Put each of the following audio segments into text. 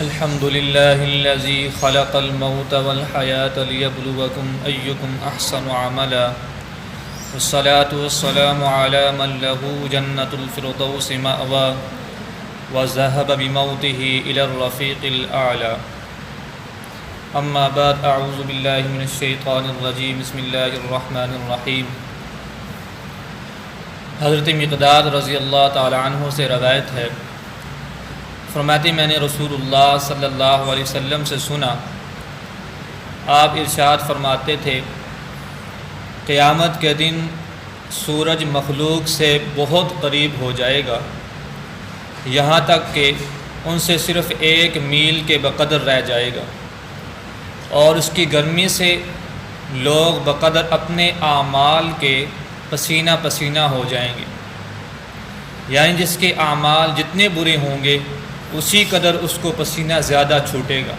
الحمد لله الذي خلق الموت والحياة ليبلوكم أيكم أحسن عملا والصلاة والسلام على من له جنة الفردوس مأوى وذهب بموته إلى الرفيق الأعلى أما بعد أعوذ بالله من الشيطان الرجيم بسم الله الرحمن الرحيم۔ حضرت مقداد رضی اللہ تعالی عنہ سے روایت ہے، فرماتے میں نے رسول اللہ صلی اللہ علیہ وسلم سے سنا، آپ ارشاد فرماتے تھے قیامت کے دن سورج مخلوق سے بہت قریب ہو جائے گا، یہاں تک کہ ان سے صرف 1 میل کے بقدر رہ جائے گا، اور اس کی گرمی سے لوگ بقدر اپنے اعمال کے پسینہ پسینہ ہو جائیں گے، یعنی جس کے اعمال جتنے برے ہوں گے اسی قدر اس کو پسینہ زیادہ چھوٹے گا۔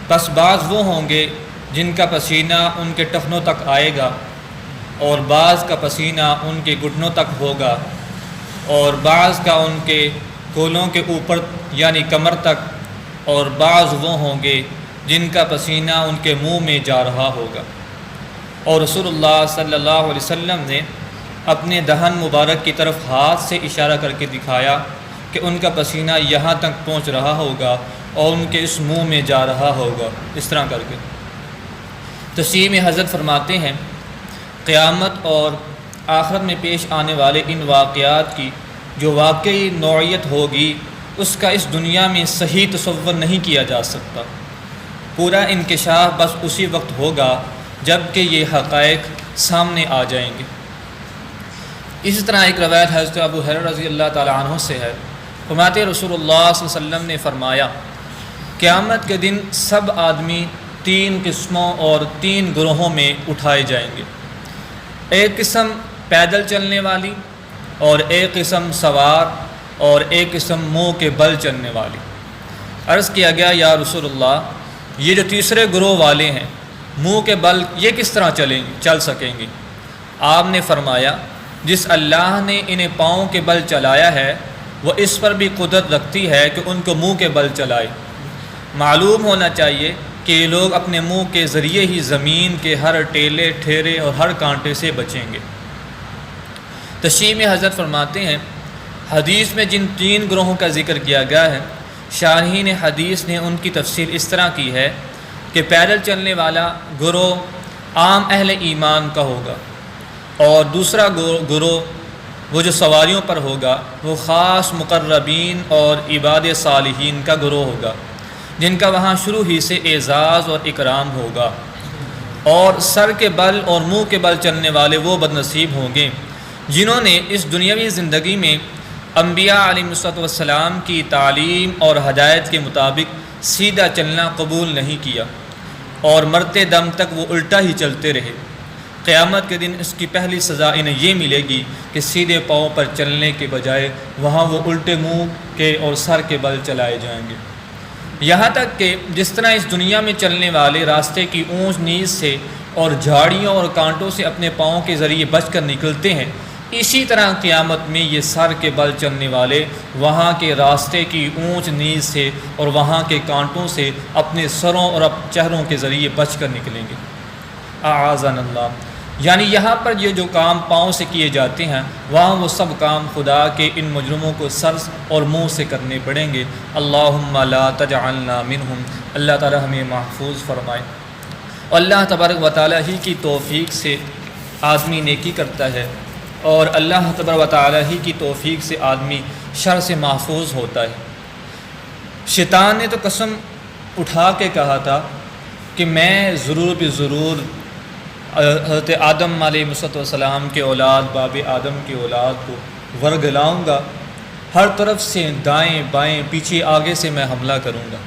پس بعض وہ ہوں گے جن کا پسینہ ان کے ٹخنوں تک آئے گا، اور بعض کا پسینہ ان کے گھٹنوں تک ہوگا، اور بعض کا ان کے کولوں کے اوپر یعنی کمر تک، اور بعض وہ ہوں گے جن کا پسینہ ان کے منہ میں جا رہا ہوگا۔ اور رسول اللہ صلی اللہ علیہ وسلم نے اپنے دہن مبارک کی طرف ہاتھ سے اشارہ کر کے دکھایا کہ ان کا پسینہ یہاں تک پہنچ رہا ہوگا اور ان کے اس منہ میں جا رہا ہوگا، اس طرح کر کے۔ تشریح میں حضرت فرماتے ہیں قیامت اور آخرت میں پیش آنے والے ان واقعات کی جو واقعی نوعیت ہوگی اس کا اس دنیا میں صحیح تصور نہیں کیا جا سکتا۔ پورا انکشاف بس اسی وقت ہوگا جب کہ یہ حقائق سامنے آ جائیں گے۔ اسی طرح ایک روایت حضرت ابو ہریرہ رضی اللہ تعالی عنہ سے ہے، فرماتے رسول اللہ صلی اللہ علیہ وسلم نے فرمایا قیامت کے دن سب آدمی 3 قسموں اور 3 گروہوں میں اٹھائے جائیں گے، ایک قسم پیدل چلنے والی، اور ایک قسم سوار، اور ایک قسم منہ کے بل چلنے والی۔ عرض کیا گیا یا رسول اللہ یہ جو تیسرے گروہ والے ہیں منہ کے بل یہ کس طرح چل سکیں گے؟ آپ نے فرمایا جس اللہ نے انہیں پاؤں کے بل چلایا ہے وہ اس پر بھی قدرت رکھتی ہے کہ ان کو منہ کے بل چلائے۔ معلوم ہونا چاہیے کہ یہ لوگ اپنے منہ کے ذریعے ہی زمین کے ہر ٹیلے ٹھیرے اور ہر کانٹے سے بچیں گے۔ تشریح میں حضرت فرماتے ہیں حدیث میں جن 3 گروہوں کا ذکر کیا گیا ہے شارحین حدیث نے ان کی تفسیر اس طرح کی ہے کہ پیدل چلنے والا گروہ عام اہل ایمان کا ہوگا، اور دوسرا گروہ وہ جو سواریوں پر ہوگا وہ خاص مقربین اور عباد صالحین کا گروہ ہوگا جن کا وہاں شروع ہی سے اعزاز اور اکرام ہوگا، اور سر کے بل اور منہ کے بل چلنے والے وہ بدنصیب ہوں گے جنہوں نے اس دنیاوی زندگی میں انبیاء علیہ السلام کی تعلیم اور ہدایت کے مطابق سیدھا چلنا قبول نہیں کیا، اور مرتے دم تک وہ الٹا ہی چلتے رہے۔ قیامت کے دن اس کی پہلی سزا انہیں یہ ملے گی کہ سیدھے پاؤں پر چلنے کے بجائے وہاں وہ الٹے منہ کے اور سر کے بل چلائے جائیں گے، یہاں تک کہ جس طرح اس دنیا میں چلنے والے راستے کی اونچ نیچ سے اور جھاڑیوں اور کانٹوں سے اپنے پاؤں کے ذریعے بچ کر نکلتے ہیں، اسی طرح قیامت میں یہ سر کے بل چلنے والے وہاں کے راستے کی اونچ نیچ سے اور وہاں کے کانٹوں سے اپنے سروں اور چہروں کے ذریعے بچ کر نکلیں گے۔ اعاذنا اللہ، یعنی یہاں پر یہ جو کام پاؤں سے کیے جاتے ہیں وہاں وہ سب کام خدا کے ان مجرموں کو سر اور منہ سے کرنے پڑیں گے۔ اللہم لا تجعلنا منہم، اللہ تعالی ہمیں محفوظ فرمائے۔ اللہ تبارک و تعالی ہی کی توفیق سے آدمی نیکی کرتا ہے، اور اللہ تبارک و تعالی ہی کی توفیق سے آدمی شر سے محفوظ ہوتا ہے۔ شیطان نے تو قسم اٹھا کے کہا تھا کہ میں ضرور بھی ضرور حضرت آدم علیہ السلام کے اولاد باب آدم کی اولاد کو ورگلاؤں گا، ہر طرف سے دائیں بائیں پیچھے آگے سے میں حملہ کروں گا۔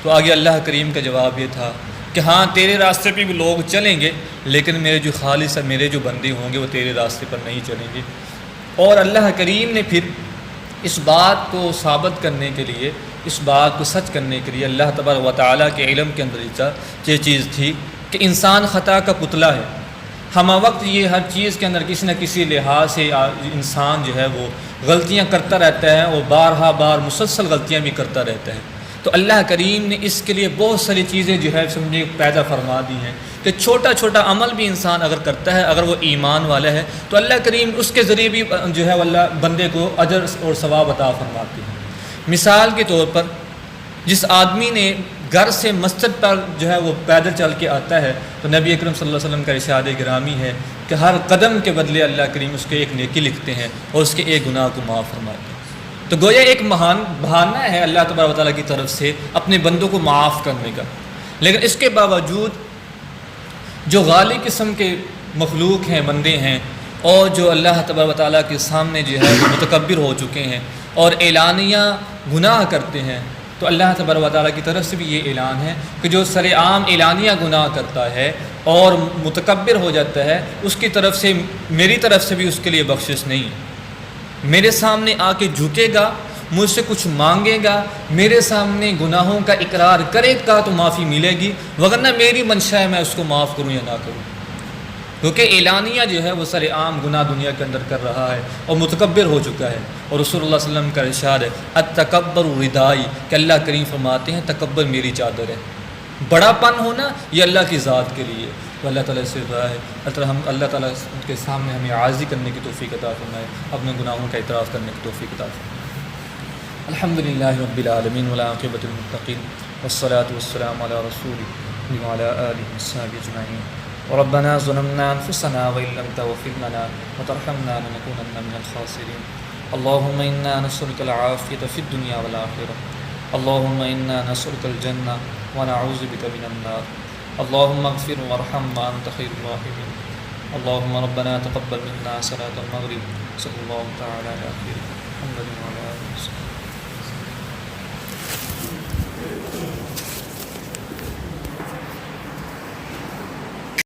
تو آگے اللہ کریم کا جواب یہ تھا کہ ہاں تیرے راستے پہ بھی لوگ چلیں گے، لیکن میرے جو خالص میرے جو بندے ہوں گے وہ تیرے راستے پر نہیں چلیں گے۔ اور اللہ کریم نے پھر اس بات کو ثابت کرنے کے لیے، اس بات کو سچ کرنے کے لیے، اللہ تبارک و تعالیٰ کے علم کے اندر یہ چیز تھی کہ انسان خطا کا پتلا ہے، ہمہ وقت یہ ہر چیز کے اندر کسی نہ کسی لحاظ سے انسان جو ہے وہ غلطیاں کرتا رہتا ہے اور بار مسلسل غلطیاں بھی کرتا رہتا ہے۔ تو اللہ کریم نے اس کے لیے بہت ساری چیزیں جو ہے سمجھے پیدا فرما دی ہیں کہ چھوٹا چھوٹا عمل بھی انسان اگر کرتا ہے، اگر وہ ایمان والا ہے، تو اللہ کریم اس کے ذریعے بھی جو ہے اللہ بندے کو اجر اور ثواب عطا فرماتے ہیں۔ مثال کے طور پر جس آدمی نے گھر سے مسجد پر جو ہے وہ پیدل چل کے آتا ہے، تو نبی اکرم صلی اللہ علیہ وسلم کا ارشاد گرامی ہے کہ ہر قدم کے بدلے اللہ کریم اس کے ایک نیکی لکھتے ہیں اور اس کے ایک گناہ کو معاف فرماتے ہیں۔ تو گویا ایک مہان بہانہ ہے اللہ تبارک و تعالیٰ کی طرف سے اپنے بندوں کو معاف کرنے کا، لیکن اس کے باوجود جو غالی قسم کے مخلوق ہیں، بندے ہیں، اور جو اللہ تبارک و تعالیٰ کے سامنے جو ہے وہ متکبر ہو چکے ہیں اور اعلانیہ گناہ کرتے ہیں، تو اللہ تبارک و تعالیٰ کی طرف سے بھی یہ اعلان ہے کہ جو سر عام اعلانیہ گناہ کرتا ہے اور متکبر ہو جاتا ہے، اس کی طرف سے میری طرف سے بھی اس کے لیے بخشش نہیں ہے۔ میرے سامنے آ کے جھکے گا، مجھ سے کچھ مانگے گا، میرے سامنے گناہوں کا اقرار کرے گا تو معافی ملے گی، وگرنہ میری منشا ہے میں اس کو معاف کروں یا نہ کروں، کیونکہ اعلانیہ جو ہے وہ سر عام گناہ دنیا کے اندر کر رہا ہے اور متکبر ہو چکا ہے۔ اور رسول اللہ صلی اللہ علیہ وسلم کا ارشاد ہے التکبر ردائی، کہ اللہ کریم فرماتے ہیں تکبر میری چادر ہے۔ بڑا پن ہونا یہ اللہ کی ذات کے لیے، تو اللہ تعالیٰ سے دعا ہے اللہ تعالیٰ کے سامنے ہمیں عاجزی کرنے کی توفیق عطا فرمائے، اپنے گناہوں کا اعتراف کرنے کی توفیق عطا فرمائے۔ الحمدللہ رب العالمین والعاقبۃ للمتقین والصلاة والسلام علی رسولہ وعلی آلہ وصحبہ اجمعین۔ ربنا ظلمنا انفسنا وان لم تغفر لنا وترحمنا لنكونن من الخاسرین۔ اللهم انا نسألك العافیة فی الدنیا والآخرة، اللهم انا نسألك الجنة ونعوذ بك من النار، اللهم اغفر وارحم وانت خیر الراحمین۔ اللهم ربنا تقبل منا صلاة المغرب، صلی اللہ تعالی علی محمد وعلی آلہ وسلم۔